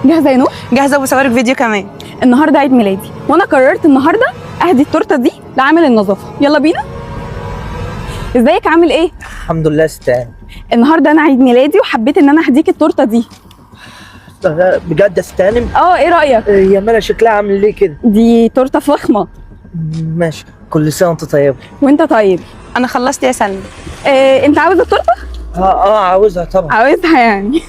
جاهزه يا نور؟ جاهزه وبصورك فيديو كمان. النهارده عيد ميلادي وانا قررت النهارده اهدي التورته دي لعامل النظافه. يلا بينا. ازيك عامل ايه؟ الحمد لله استاذ. النهارده انا عيد ميلادي وحبيت ان انا اهديك التورته دي. بجد استانم؟ ايه رايك؟ يا ملا شكلها عامل ليه كده؟ دي تورته فخمه. ماشي، كل سنه وانت طيب. وانت طيب. انا خلصت يا سلمى. انت عاوز التورته؟ عاوزها طبعا. عاوزها يعني.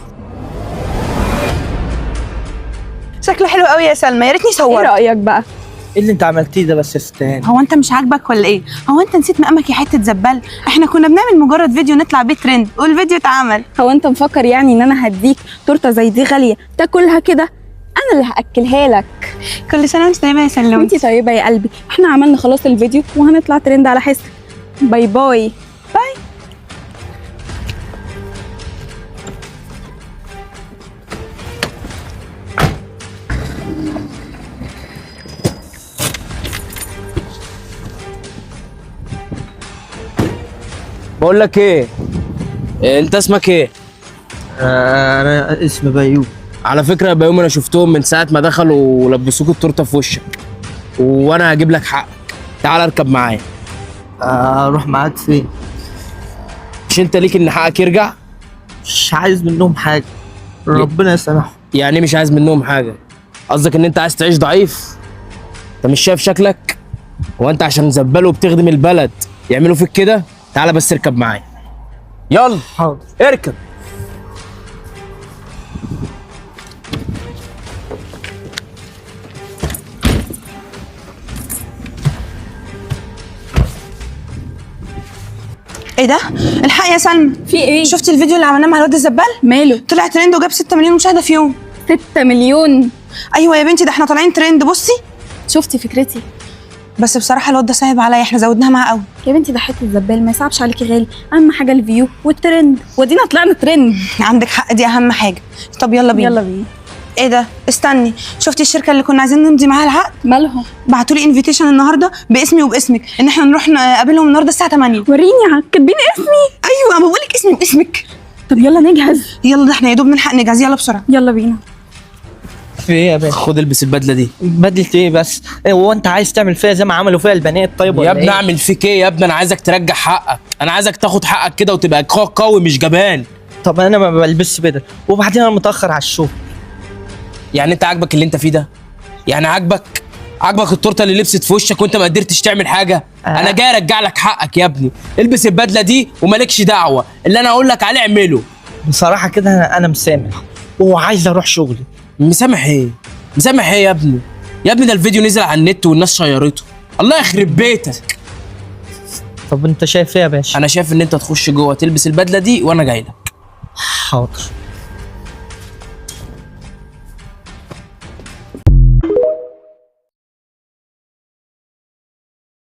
شكله حلو قوي يا سلمى، يا ريتني ايه صورت. رايك بقى؟ ايه اللي انت عملتيه ده بس يا استاذ؟ هو انت مش عاجبك ولا ايه؟ هو انت نسيت مقامك يا حته زبال؟ احنا كنا بنعمل مجرد فيديو نطلع بيه ترند والفيديو اتعمل. هو انت مفكر يعني ان انا هديك تورته زي دي غاليه تاكلها كده؟ انا اللي هاكلها لك. كل سنه وانت طيبه يا سلمى. وانتي طيبه يا قلبي. احنا عملنا خلاص الفيديو وهنطلع ترند على حسك. باي باي. باي. بقول لك ايه، انت اسمك ايه؟ انا اسمي بيوم. على فكره يا بيوم، انا شفتهم من ساعه ما دخلوا ولبسوك التورته في وشك، وانا هجيب لك حقك. تعال اركب معايا. اروح معاك فين؟ مش انت ليك ان حقك يرجع؟ مش عايز منهم حاجه، ربنا يسامحهم. يعني مش عايز منهم حاجه؟ قصدك ان انت عايز تعيش ضعيف؟ انت مش شايف شكلك؟ هو انت عشان زبال وبتخدم البلد يعملوا فيك كده؟ تعال بس اركب معايا. يلا حاضر. اركب. ايه ده؟ الحق يا سلمى. في ايه؟ شفتي الفيديو اللي عملناه مع الواد الزبال؟ ماله؟ طلع ترند وجاب 6 مليون مشاهده في يوم. 6 مليون؟ ايوه يا بنتي، ده احنا طالعين ترند. بصي شفتي فكرتي؟ بس بصراحه الواد ده صعب عليا، احنا زودناها معاه قوي. يا بنتي ده حته زبال، ما يصعبش عليكي غالي. اهم حاجه الفيو والترند، ودينا طلعنا ترند. عندك حق، دي اهم حاجه. طب يلا بينا. يلا بينا. ايه ده؟ استني، شفتي الشركه اللي كنا عايزين نمضي معاها العقد؟ مالهم؟ بعتوا لي انفيتيشن النهارده باسمي وباسمك ان احنا نروح نقابلهم النهارده الساعه 8. وريني كاتبين اسمي. ايوه، ما بقول لك اسمي واسمك. طب يلا نجهز. يلا، ده احنا يا دوب نلحق نجهز. يلا بسرعه. يلا بينا. في ايه يا باشا؟ خد البس البدله دي. بدلة ايه بس؟ هو انت عايز تعمل فيها زي ما عملوا فيها البنات طيب ولا يا ابني ايه؟ اعمل فيك ايه يا ابني؟ انا عايزك ترجع حقك، انا عايزك تاخد حقك كده وتبقى قوي مش جبان. طب انا ما بلبسش بدل، وبعدين انا متاخر على الشغل. يعني انت عاجبك اللي انت فيه ده؟ يعني عاجبك التورته اللي لبست في وشك وانت ما قدرتش تعمل حاجه؟ انا جاي ارجع لك حقك يا ابني. البس البدله دي ومالكش دعوه، اللي انا اقول لك عليه اعمله. بصراحه كده انا مسامح وعايز اروح شغلي. مسامح ايه؟ مسامح ايه يا ابني؟ يا ابني ده الفيديو نزل على النت والناس شيرته. الله يخرب بيتك. طب انت شايف ايه يا باشا؟ انا شايف ان انت تخش جوه تلبس البدله دي وانا جاي لك. حاضر.